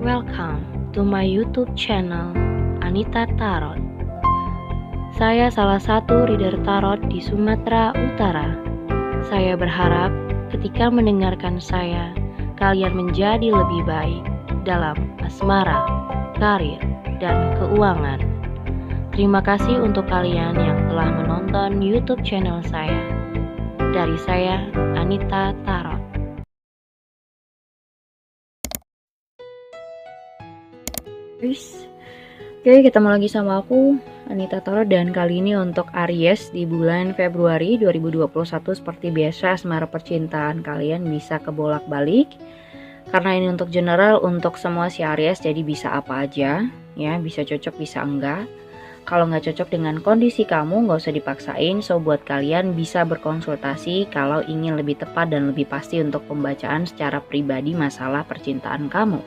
Welcome to my YouTube channel, Anita Tarot. Saya salah satu reader tarot di Sumatera Utara. Saya berharap ketika mendengarkan saya, kalian menjadi lebih baik dalam asmara, karir, dan keuangan. Terima kasih untuk kalian yang telah menonton YouTube channel saya. Dari saya, Anita Tarot. Oke, ketemu lagi sama aku, Anita Tarot, dan kali ini untuk Aries di bulan Februari 2021. Seperti biasa, asmara percintaan kalian bisa kebolak-balik. Karena ini untuk general, untuk semua si Aries, jadi bisa apa aja, ya, bisa cocok, bisa enggak. Kalau nggak cocok dengan kondisi kamu, nggak usah dipaksain. So, buat kalian bisa berkonsultasi kalau ingin lebih tepat dan lebih pasti untuk pembacaan secara pribadi masalah percintaan kamu.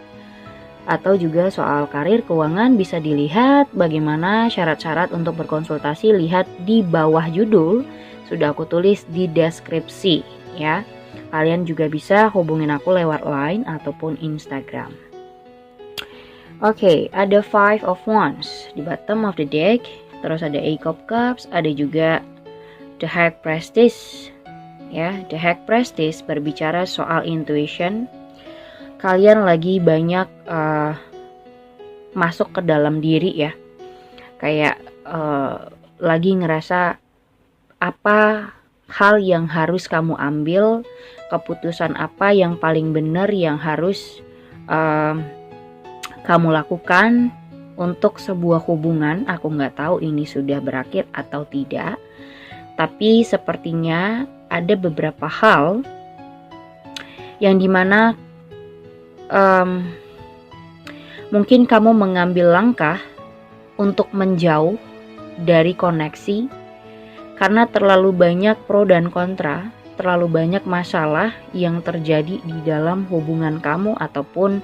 Atau juga soal karir, keuangan, bisa dilihat bagaimana syarat-syarat untuk berkonsultasi. Lihat di bawah judul, sudah aku tulis di deskripsi, ya. Kalian juga bisa hubungin aku lewat Line ataupun Instagram. Oke, ada Five of Wands di bottom of the deck. Terus ada Eight of Cups, ada juga The High Priestess. Ya, The High Priestess berbicara soal intuition. Kalian lagi banyak masuk ke dalam diri, ya. Kayak lagi ngerasa apa hal yang harus kamu ambil, keputusan apa yang paling benar yang harus kamu lakukan untuk sebuah hubungan. Aku nggak tahu ini sudah berakhir atau tidak, tapi sepertinya ada beberapa hal yang dimana mungkin kamu mengambil langkah untuk menjauh dari koneksi karena terlalu banyak pro dan kontra, terlalu banyak masalah yang terjadi di dalam hubungan kamu ataupun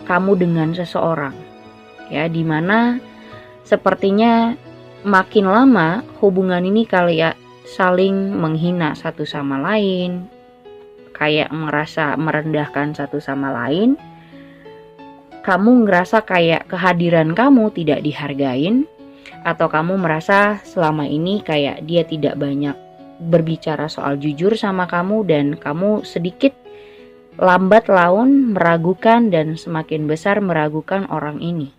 kamu dengan seseorang, ya, dimana sepertinya makin lama hubungan ini kayak saling menghina satu sama lain, kayak merasa merendahkan satu sama lain. Kamu ngerasa kayak kehadiran kamu tidak dihargain, atau kamu merasa selama ini kayak dia tidak banyak berbicara soal jujur sama kamu, dan kamu sedikit lambat laun meragukan dan semakin besar meragukan orang ini.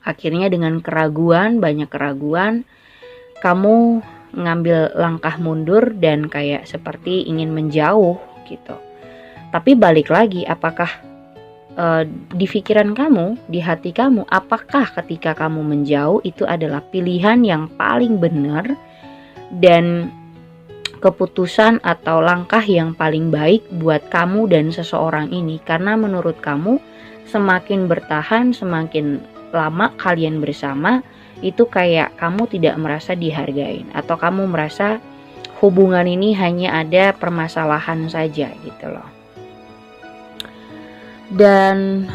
Akhirnya dengan keraguan, banyak keraguan, kamu ngambil langkah mundur dan kayak seperti ingin menjauh gitu. Tapi balik lagi, apakah di pikiran kamu, di hati kamu, apakah ketika kamu menjauh itu adalah pilihan yang paling benar dan keputusan atau langkah yang paling baik buat kamu dan seseorang ini? Karena menurut kamu semakin bertahan, semakin lama kalian bersama, itu kayak kamu tidak merasa dihargain, atau kamu merasa hubungan ini hanya ada permasalahan saja gitu loh. Dan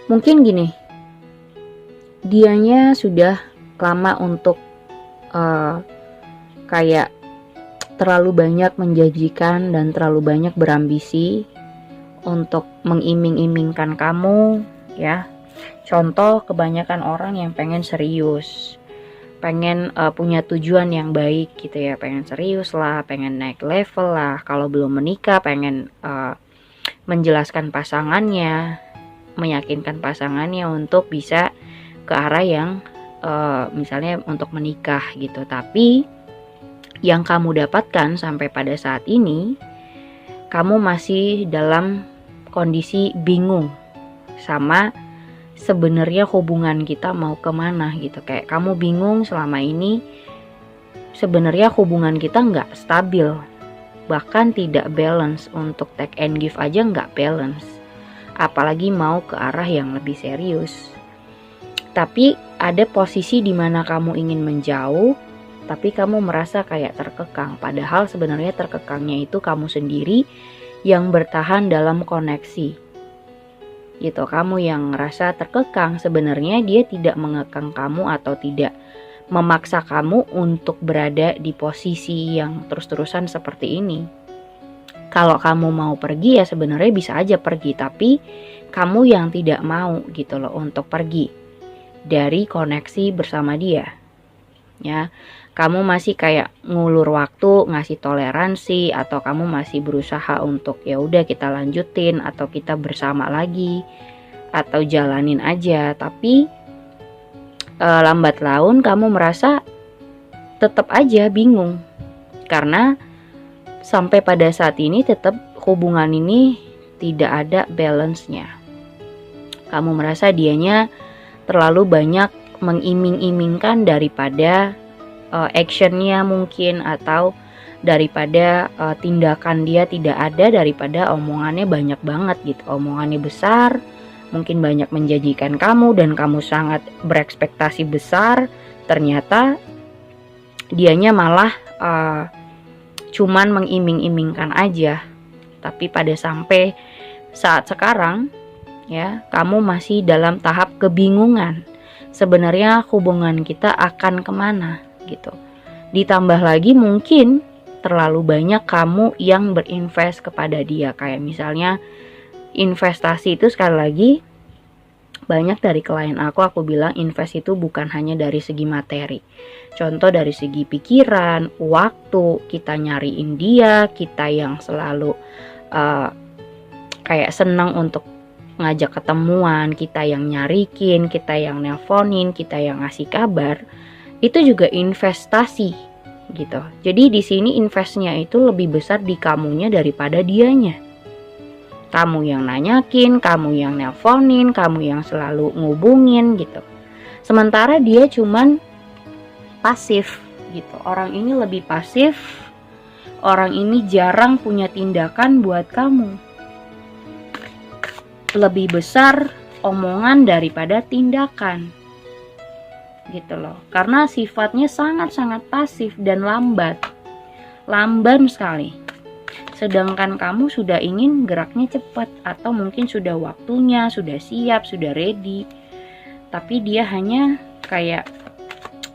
mungkin gini, dianya sudah lama untuk kayak terlalu banyak menjanjikan dan terlalu banyak berambisi untuk mengiming-imingkan kamu, ya. Contoh, kebanyakan orang yang pengen serius, pengen punya tujuan yang baik gitu, ya, pengen serius lah, pengen naik level lah, kalau belum menikah pengen menjelaskan pasangannya, meyakinkan pasangannya untuk bisa ke arah yang misalnya untuk menikah gitu. Tapi yang kamu dapatkan sampai pada saat ini, kamu masih dalam kondisi bingung sama sebenarnya hubungan kita mau kemana gitu. Kayak kamu bingung selama ini sebenarnya hubungan kita nggak stabil, bahkan tidak balance. Untuk take and give aja nggak balance, apalagi mau ke arah yang lebih serius. Tapi ada posisi dimana kamu ingin menjauh, tapi kamu merasa kayak terkekang, padahal sebenarnya terkekangnya itu kamu sendiri yang bertahan dalam koneksi gitu. Kamu yang ngerasa terkekang, sebenarnya dia tidak mengekang kamu atau tidak memaksa kamu untuk berada di posisi yang terus-terusan seperti ini. Kalau kamu mau pergi ya sebenarnya bisa aja pergi, tapi kamu yang tidak mau gitu loh untuk pergi dari koneksi bersama dia. Ya, kamu masih kayak ngulur waktu, ngasih toleransi, atau kamu masih berusaha untuk ya udah kita lanjutin atau kita bersama lagi atau jalanin aja. Tapi lambat laun kamu merasa tetap aja bingung karena sampai pada saat ini tetap hubungan ini tidak ada balance-nya. Kamu merasa dianya terlalu banyak mengiming-imingkan daripada actionnya mungkin, atau daripada tindakan dia tidak ada, daripada omongannya banyak banget gitu. Omongannya besar, mungkin banyak menjanjikan kamu dan kamu sangat berekspektasi besar, ternyata dianya malah cuman mengiming-imingkan aja. Tapi pada sampai saat sekarang ya, kamu masih dalam tahap kebingungan sebenarnya hubungan kita akan kemana gitu. Ditambah lagi mungkin terlalu banyak kamu yang berinvest kepada dia. Kayak misalnya investasi itu, sekali lagi banyak dari klien aku bilang invest itu bukan hanya dari segi materi. Contoh dari segi pikiran, waktu, kita nyariin dia, kita yang selalu kayak senang untuk ngajak ketemuan, kita yang nyarikin, kita yang nelponin, kita yang ngasih kabar, itu juga investasi gitu. Jadi di sini investnya itu lebih besar di kamunya daripada dianya. Kamu yang nanyakin, kamu yang nelponin, kamu yang selalu ngubungin gitu. Sementara dia cuman pasif gitu. Orang ini lebih pasif. Orang ini jarang punya tindakan buat kamu. Lebih besar omongan daripada tindakan. Gitu loh. Karena sifatnya sangat-sangat pasif dan lambat. Lamban sekali. Sedangkan kamu sudah ingin geraknya cepat, atau mungkin sudah waktunya, sudah siap, sudah ready. Tapi dia hanya kayak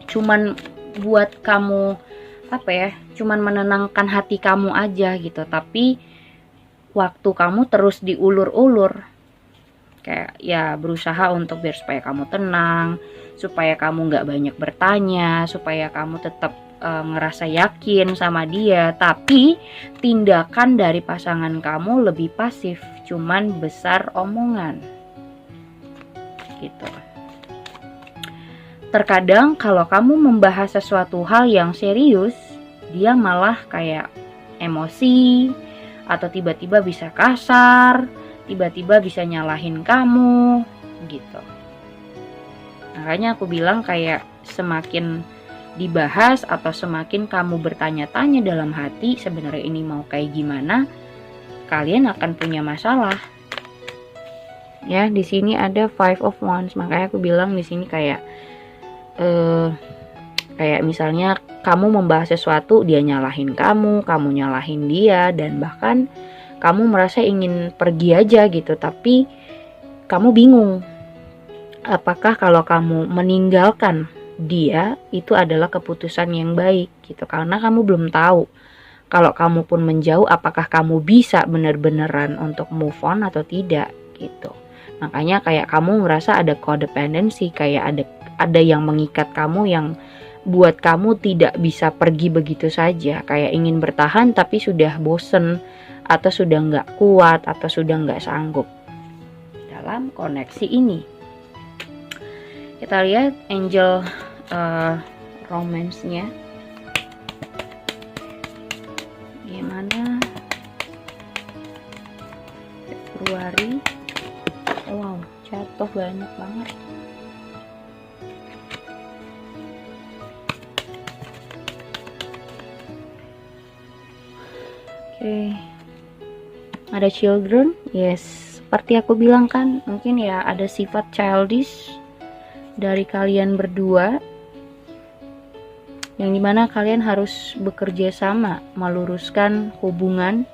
cuman buat kamu cuman menenangkan hati kamu aja gitu. Tapi waktu kamu terus diulur-ulur. Kayak ya berusaha untuk biar supaya kamu tenang, supaya kamu gak banyak bertanya, supaya kamu tetap ngerasa yakin sama dia. Tapi tindakan dari pasangan kamu lebih pasif, cuman besar omongan gitu. Terkadang kalau kamu membahas sesuatu hal yang serius, dia malah kayak emosi, atau tiba-tiba bisa kasar, tiba-tiba bisa nyalahin kamu gitu. Makanya aku bilang kayak semakin dibahas atau semakin kamu bertanya-tanya dalam hati sebenarnya ini mau kayak gimana, kalian akan punya masalah. Ya, di sini ada Five of Wands, makanya aku bilang di sini kayak misalnya kamu membahas sesuatu, dia nyalahin kamu nyalahin dia, dan bahkan kamu merasa ingin pergi aja gitu, tapi kamu bingung apakah kalau kamu meninggalkan dia itu adalah keputusan yang baik gitu, karena kamu belum tahu kalau kamu pun menjauh apakah kamu bisa benar-beneran untuk move on atau tidak gitu. Makanya kayak kamu merasa ada codependency, kayak ada yang mengikat kamu, yang buat kamu tidak bisa pergi begitu saja, kayak ingin bertahan tapi sudah bosen atau sudah nggak kuat atau sudah nggak sanggup dalam koneksi ini. Kita lihat angel romance-nya gimana Februari. Wow, jatuh banyak banget. Oke. Ada children, yes, seperti aku bilang kan, mungkin ya ada sifat childish dari kalian berdua, yang dimana kalian harus bekerja sama meluruskan hubungan.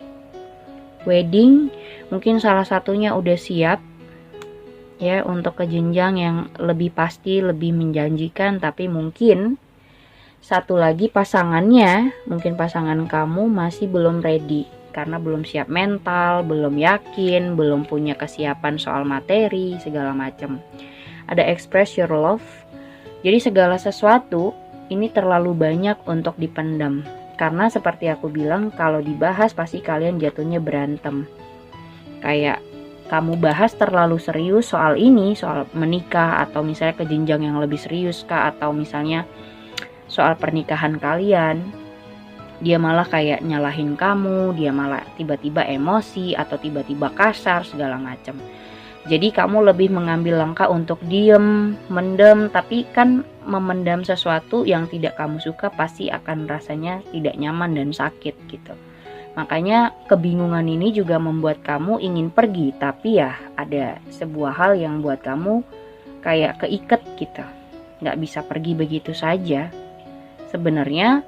Wedding, mungkin salah satunya udah siap ya untuk ke jenjang yang lebih pasti, lebih menjanjikan, tapi mungkin satu lagi pasangannya, mungkin pasangan kamu masih belum ready. karena belum siap mental, belum yakin, belum punya kesiapan soal materi, segala macam. Ada express your love. Jadi segala sesuatu ini terlalu banyak untuk dipendam. Karena seperti aku bilang, kalau dibahas pasti kalian jatuhnya berantem. Kayak kamu bahas terlalu serius soal ini, soal menikah, atau misalnya ke jenjang yang lebih serius kah, atau misalnya soal pernikahan kalian, dia malah kayak nyalahin kamu, dia malah tiba-tiba emosi atau tiba-tiba kasar segala macam. Jadi kamu lebih mengambil langkah untuk diem, mendem, tapi kan memendam sesuatu yang tidak kamu suka pasti akan rasanya tidak nyaman dan sakit gitu. Makanya kebingungan ini juga membuat kamu ingin pergi, tapi ya ada sebuah hal yang buat kamu kayak keiket gitu, nggak bisa pergi begitu saja. Sebenarnya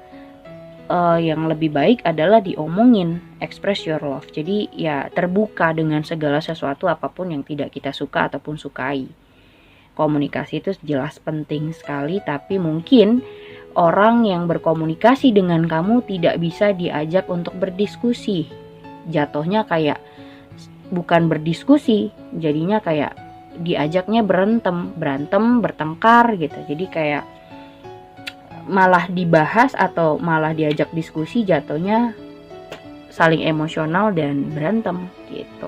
yang lebih baik adalah diomongin, express your love. Jadi ya terbuka dengan segala sesuatu apapun yang tidak kita suka ataupun sukai. Komunikasi itu jelas penting sekali, tapi mungkin orang yang berkomunikasi dengan kamu tidak bisa diajak untuk berdiskusi. Jatuhnya kayak bukan berdiskusi, jadinya kayak diajaknya berantem, bertengkar gitu. Jadi kayak malah dibahas atau malah diajak diskusi, jatuhnya saling emosional dan berantem gitu.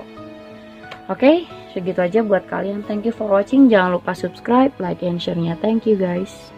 Oke, segitu aja buat kalian. Thank you for watching. Jangan lupa subscribe, like, and share-nya. Thank you guys.